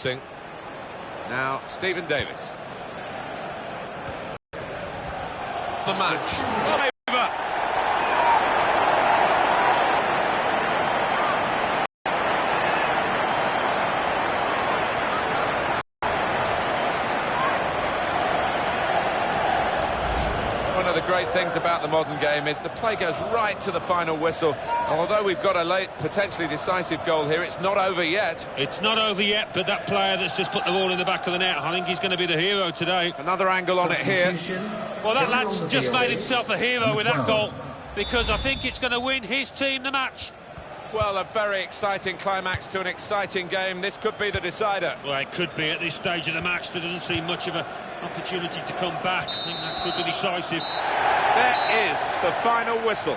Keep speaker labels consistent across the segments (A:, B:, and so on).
A: promising. Now, Stephen Davis. The match. One of the great things about the modern game is the play goes right to the final whistle. Although we've got a late, potentially decisive goal here, it's not over yet.
B: It's not over yet, but that player that's just put the ball in the back of the net, I think he's going to be the hero today.
A: Another angle on it here.
B: Well, that lad's just made himself a hero with that goal, because I think it's going to win his team the match.
A: Well, a very exciting climax to an exciting game. This could be the decider.
B: Well, it could be at this stage of the match. There doesn't seem much of an opportunity to come back. I think that could be decisive.
A: There is the final whistle.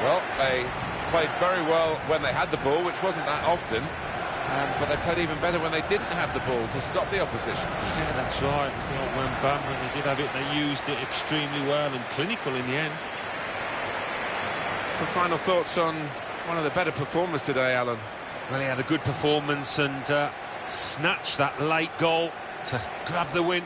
A: Well, they played very well when they had the ball, which wasn't that often. But they played even better when they didn't have the ball to stop the opposition.
B: Yeah, that's right. The old man Bam, when they did have it, they used it extremely well and clinical in the end.
A: Some final thoughts on one of the better performers today, Alan.
B: Well, he had a good performance and snatched that late goal to grab the win.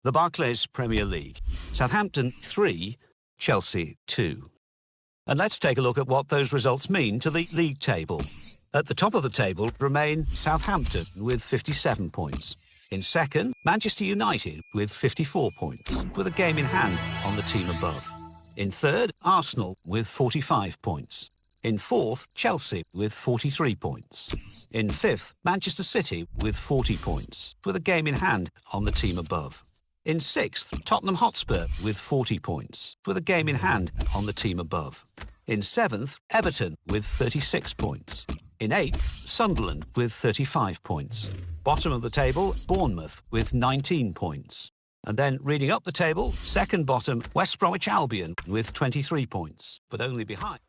C: The Barclays Premier League. Southampton 3, Chelsea 2. And let's take a look at what those results mean to the league table. At the top of the table remain Southampton with 57 points. In second, Manchester United with 54 points, with a game in hand on the team above. In third, Arsenal with 45 points. In fourth, Chelsea with 43 points. In fifth, Manchester City with 40 points, with a game in hand on the team above. In sixth, Tottenham Hotspur with 40 points, with a game in hand on the team above. In seventh, Everton with 36 points. In eighth, Sunderland with 35 points. Bottom of the table, Bournemouth with 19 points. And then reading up the table, second bottom, West Bromwich Albion with 23 points, but only behind.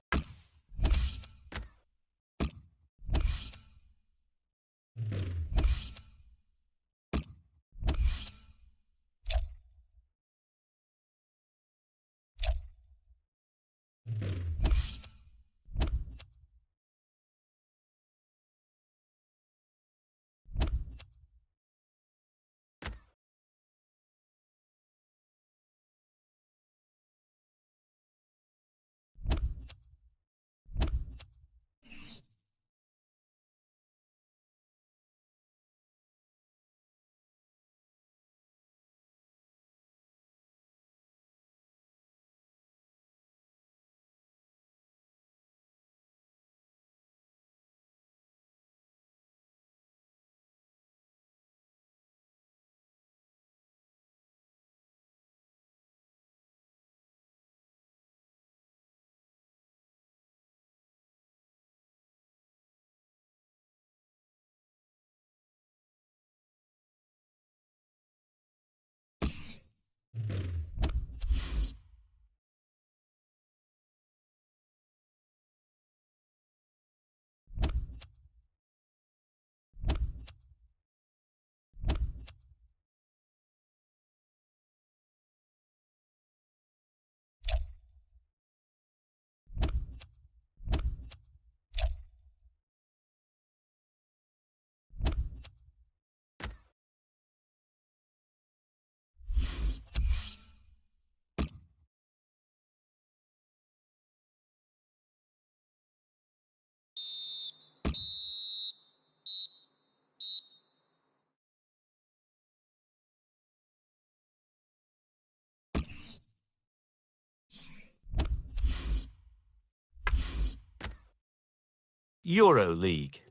C: Euro League.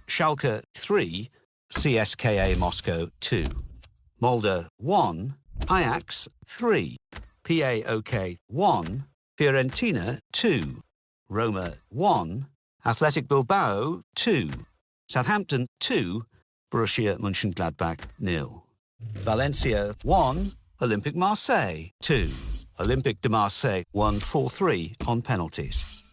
C: Schalke 3, CSKA Moscow 2. Molde 1, Ajax 3. PAOK 1, Fiorentina 2. Roma 1, Athletic Bilbao 2. Southampton 2, Borussia Mönchengladbach 0. Valencia 1, Olympique Marseille 2. Olympique de Marseille won 4-3 on penalties.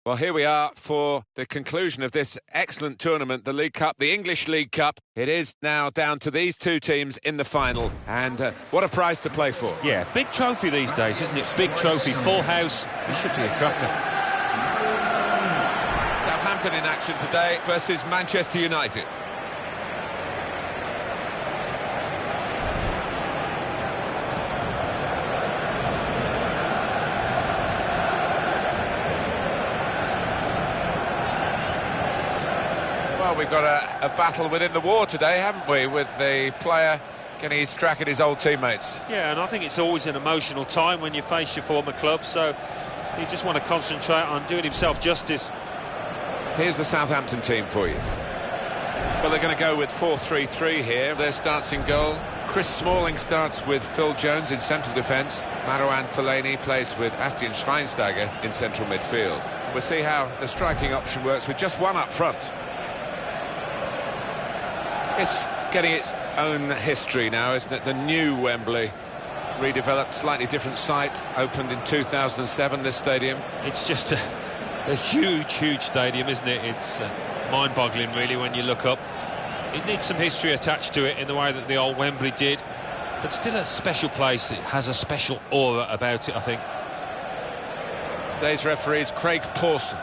A: Well, here we are for the conclusion of this excellent tournament, the League Cup, the English League Cup. It is now down to these two teams in the final, and what a prize to play for.
B: Yeah, big trophy these days, isn't it? Big trophy, full house. It should be a cracker.
A: Southampton in action today versus Manchester United. Well, we've got a battle within the war today, haven't we, with the player getting his crack at his old teammates.
B: Yeah, and I think it's always an emotional time when you face your former club, so you just want to concentrate on doing himself justice.
A: Here's the Southampton team for you. Well, they're going to go with 4-3-3 here. Their starts in goal. Chris Smalling starts with Phil Jones in central defence. Marouane Fellaini plays with Bastian Schweinsteiger in central midfield. We'll see how the striking option works with just one up front. It's getting its own history now, isn't it? The new Wembley, redeveloped, slightly different site, opened in 2007, this stadium.
B: It's just a huge, huge stadium, isn't it? It's mind-boggling, really, when you look up. It needs some history attached to it in the way that the old Wembley did, but still a special place. It has a special aura about it, I think.
A: Today's referee is Craig Pawson.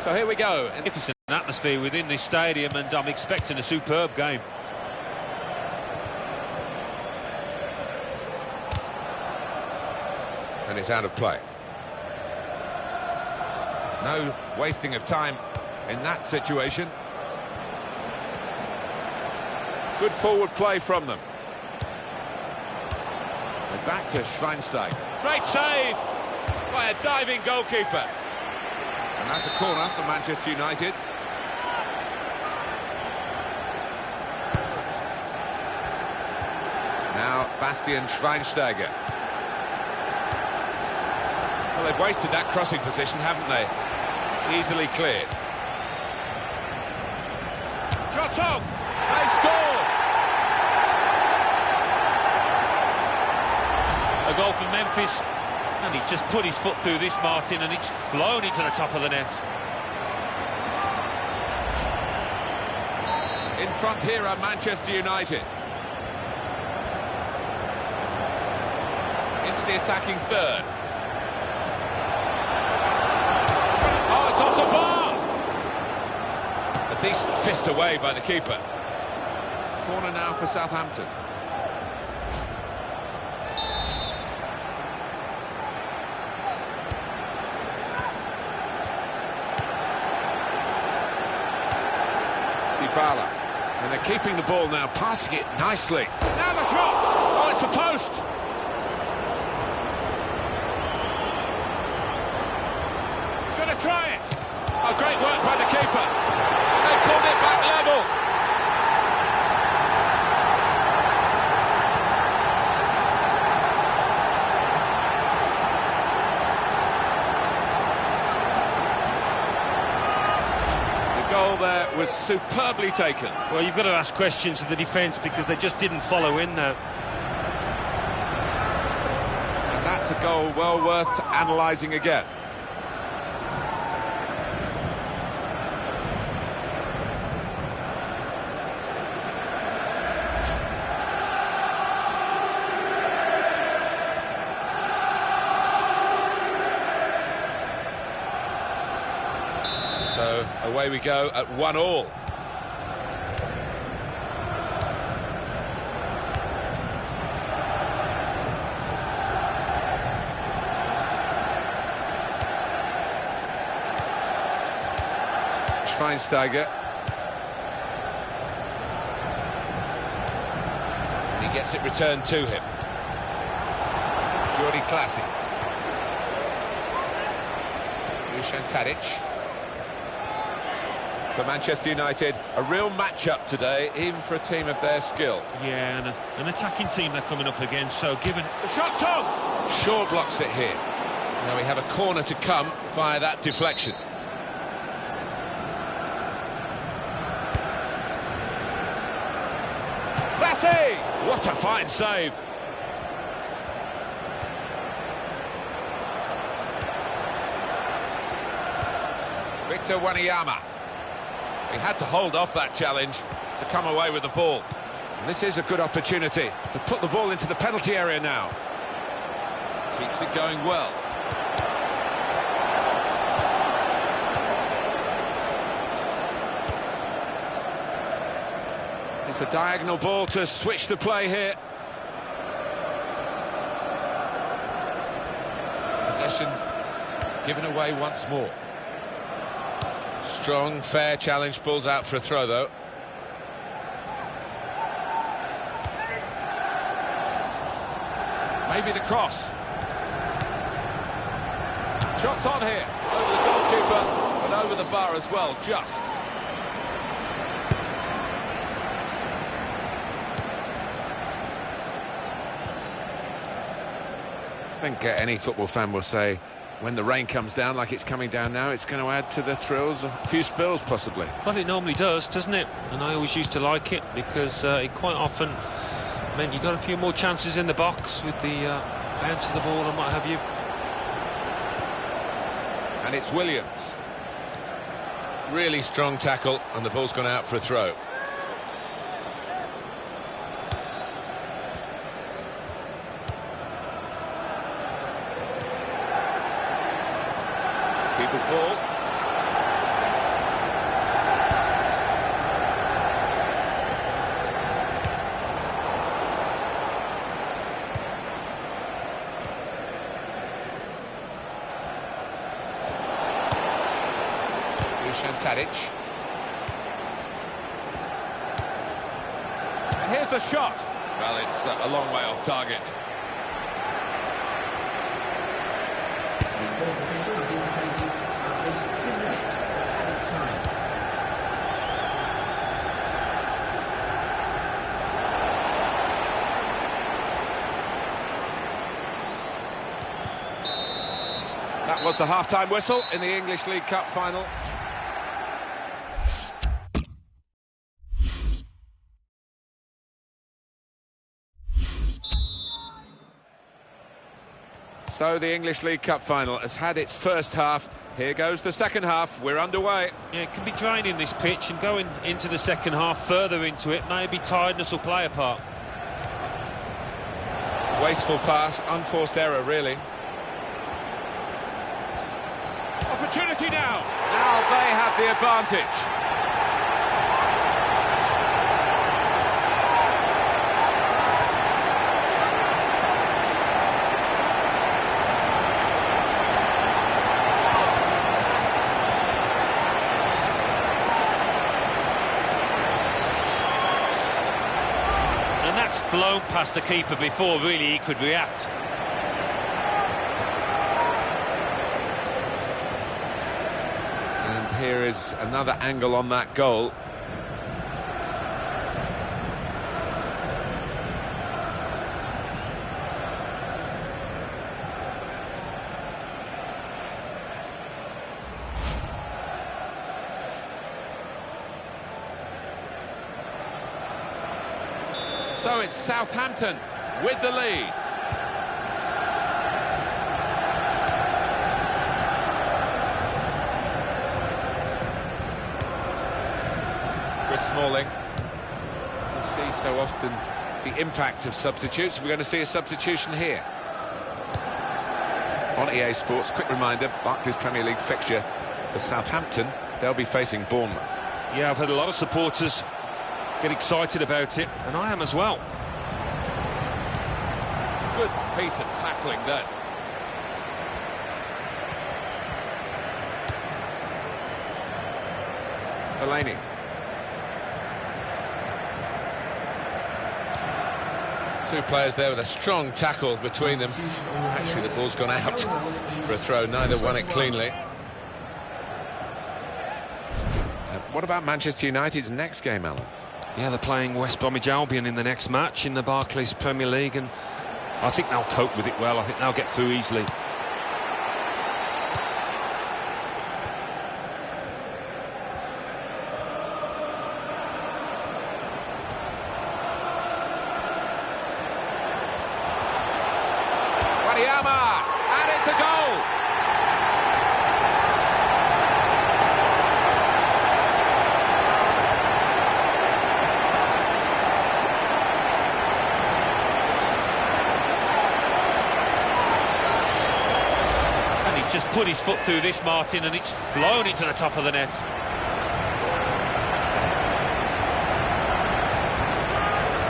A: So here we go.
B: Magnificent atmosphere within this stadium, and I'm expecting a superb game.
A: And it's out of play. No wasting of time in that situation. Good forward play from them. And back to Schweinsteiger. Great save by a diving goalkeeper. And that's a corner for Manchester United. Now Bastian Schweinsteiger. Well, they've wasted that crossing position, haven't they? Easily cleared. Shot on! They score!
B: A goal for Memphis. And he's just put his foot through this, Martin, and it's flown into the top of the net.
A: In front here are Manchester United. Into the attacking third. Oh, it's off the bar! A decent fist away by the keeper. Corner now for Southampton. And they're keeping the ball now, passing it nicely. Now the shot! Oh, it's the post! He's going to try it! Oh, great work by the keeper. They pulled it back level. There was superbly taken.
B: Well, you've got to ask questions of the defence because they just didn't follow in there.
A: And that's That's a goal well worth analysing again. So away we go at 1-1. Schweinsteiger. And he gets it returned to him. Jordi Clasie. Dusan Tadic. For Manchester United, a real match-up today, even for a team of their skill.
B: Yeah, and an attacking team they're coming up against, so given...
A: The shot's on! Shaw blocks it here. Now we have a corner to come via that deflection. Clasie! What a fine save! Victor Wanyama. He had to hold off that challenge to come away with the ball. And this is a good opportunity to put the ball into the penalty area now. Keeps it going well. It's a diagonal ball to switch the play here. Possession given away once more. Strong, fair challenge, pulls out for a throw, though. Maybe the cross. Shots on here. Over the goalkeeper, but over the bar as well, just. I think any football fan will say, when the rain comes down like it's coming down now, it's going to add to the thrills, a few spills possibly.
B: Well, it normally does, doesn't it? And I always used to like it because it quite often meant you got a few more chances in the box with the bounce of the ball and what have you.
A: And it's Williams. Really strong tackle, and the ball's gone out for a throw. Keeper's ball. Dusan Tadic. And here's the shot. Well, it's a long way off target. That was the half-time whistle in the English League Cup final. So the English League Cup final has had its first half. Here goes the second half. We're underway.
B: Yeah, it can be draining, this pitch, and going into the second half, further into it, maybe tiredness will play a part.
A: Wasteful pass, unforced error, really. Opportunity now. Now they have the advantage.
B: And that's flown past the keeper before really he could react.
A: And here is another angle on that goal. So it's Southampton with the lead. Smalling. You see so often the impact of substitutes. We're going to see a substitution here. On EA Sports, quick reminder, Barclays Premier League fixture for Southampton. They'll be facing Bournemouth.
B: Yeah, I've had a lot of supporters get excited about it, and I am as well.
A: Good piece of tackling there. Fellaini. Two players there with a strong tackle between them. Actually, the ball's gone out for a throw. Neither won it cleanly. What about Manchester United's next game, Alan?
B: Yeah, they're playing West Bromwich Albion in the next match in the Barclays Premier League, and I think they'll cope with it well. I think they'll get through easily.
A: And it's a goal!
B: And he's just put his foot through this, Martin, and it's flown into the top of the net.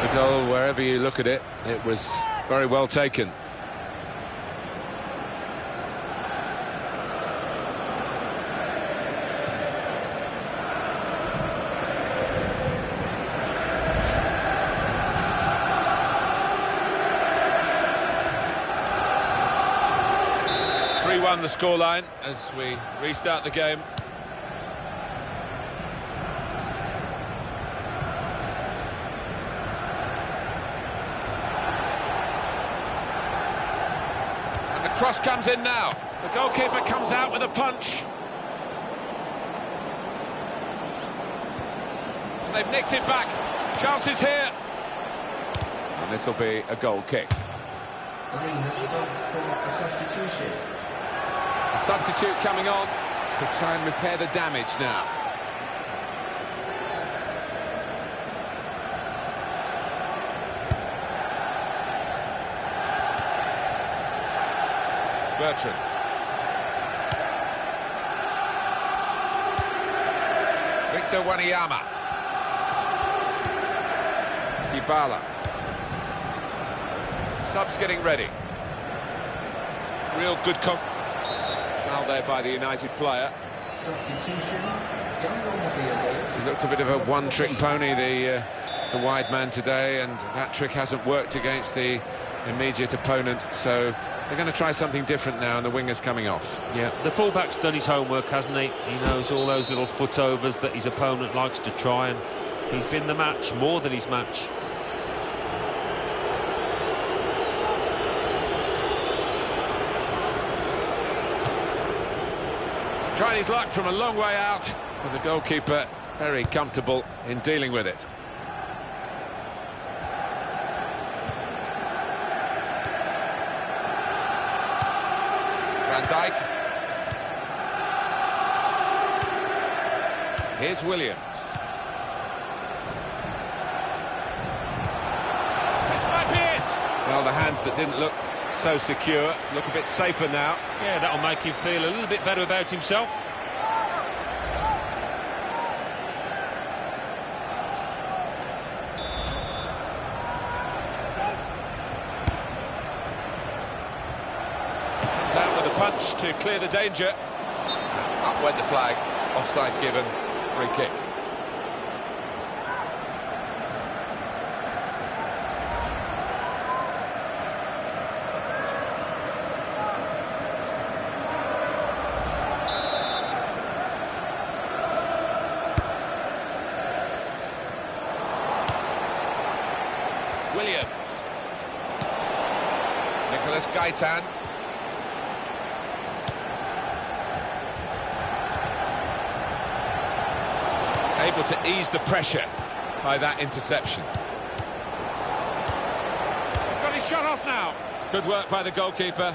A: The goal, wherever you look at it, it was very well taken. The scoreline as we restart the game. And the cross comes in now. The goalkeeper comes out with a punch. And they've nicked it back. Chances here. And this will be a goal kick. A substitute coming on to try and repair the damage now. Bertrand. Victor Wanyama. Dybala. Subs getting ready. Real good foul there by the United player. He's looked a bit of a one-trick pony, the wide man today, and that trick hasn't worked against the immediate opponent, so they're going to try something different now, and the winger's coming off.
B: Yeah, the fullback's done his homework, hasn't he? He knows all those little footovers that his opponent likes to try, and he's been the match, more than his match.
A: Trying his luck from a long way out, and the goalkeeper very comfortable in dealing with it. Van Dijk. Here's Williams. This might be it! Well, the hands that didn't look so secure look a bit safer now.
B: Yeah, that'll make him feel a little bit better about himself.
A: Comes out with a punch to clear the danger. Up went the flag. Offside given. Free kick. Williams. Nicholas Gaitan. Able to ease the pressure by that interception. He's got his shot off now. Good work by the goalkeeper.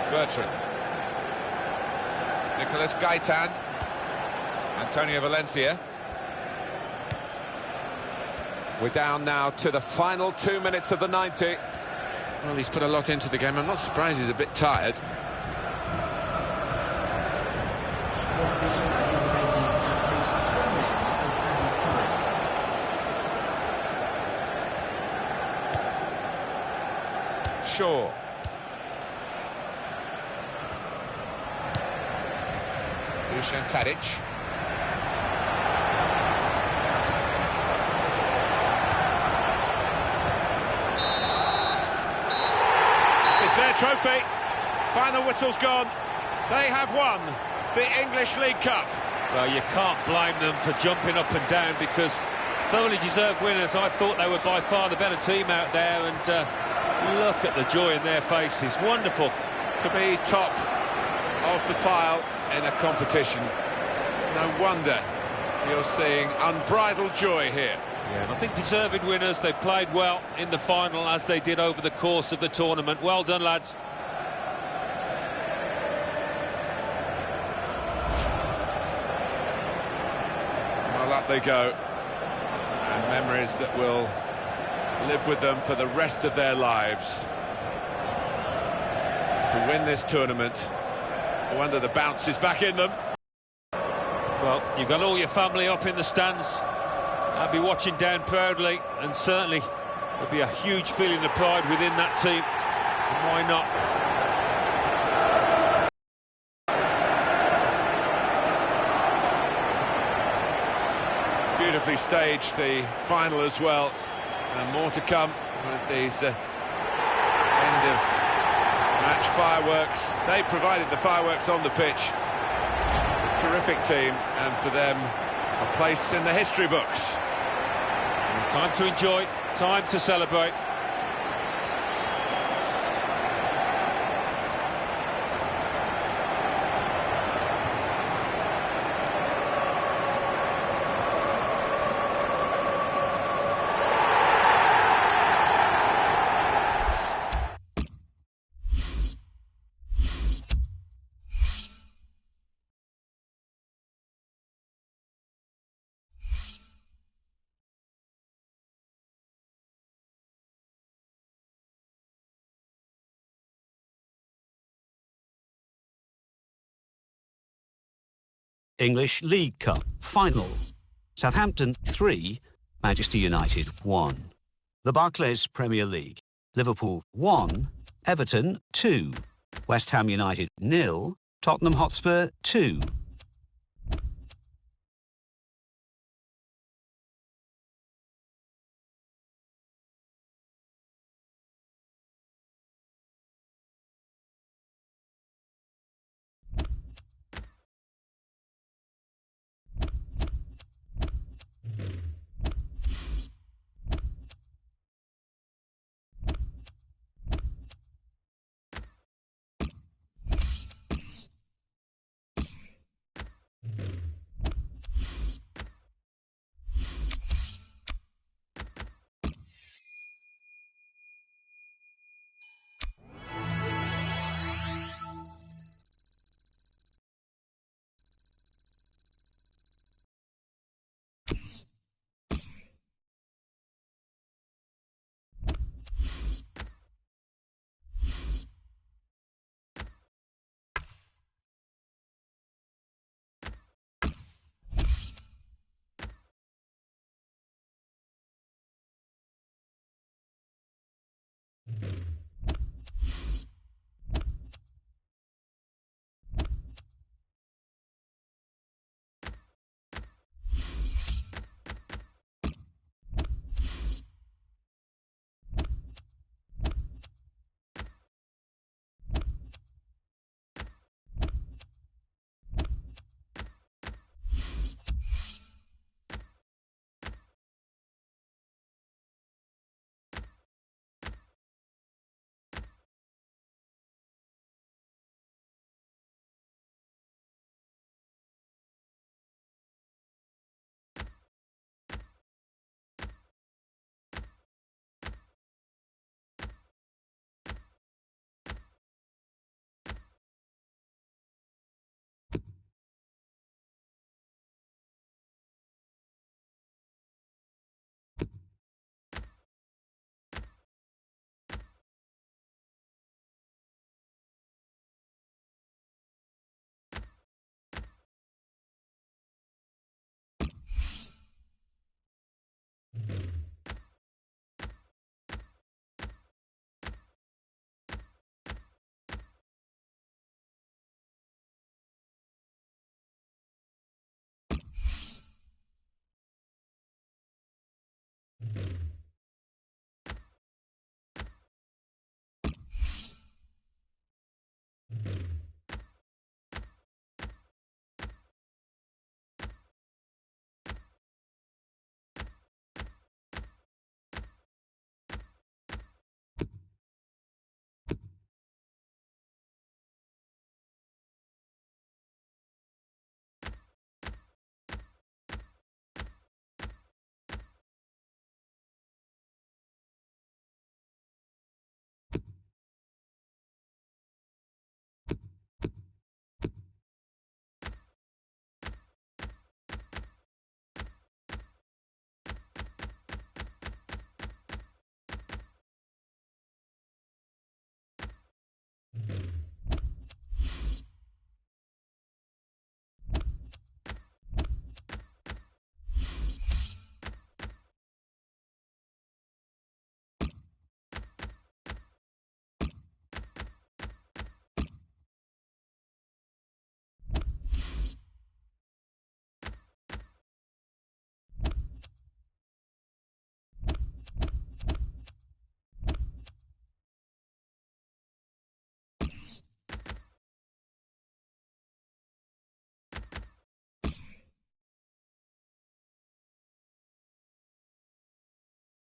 A: Bertrand. Nicolas Gaitan. Antonio Valencia. We're down now to the final 2 minutes of the 90.
B: Well, he's put a lot into the game. I'm not surprised he's a bit tired.
A: Shaw. Dusan Tadic. It's their trophy. Final whistle's gone. They have won the English League Cup.
B: Well, you can't blame them for jumping up and down, because thoroughly deserved winners. I thought they were by far the better team out there, and look at the joy in their faces. Wonderful.
A: To be top of the pile in a competition. No wonder you're seeing unbridled joy here.
B: Yeah, and I think deserved winners. They played well in the final, as they did over the course of the tournament. Well done, lads.
A: Well, up they go. And memories that will live with them for the rest of their lives. To win this tournament, no wonder the bounce is back in them.
B: Well, you've got all your family up in the stands. I'll be watching down proudly, and certainly there'll be a huge feeling of pride within that team. And why not?
A: Beautifully staged, the final as well, and more to come with these end of match fireworks. They provided the fireworks on the pitch. A terrific team, and for them a place in the history books.
B: Time to enjoy, time to celebrate.
C: English League Cup final. Southampton 3, Manchester United 1. The Barclays Premier League. Liverpool 1, Everton 2. West Ham United 0, Tottenham Hotspur 2.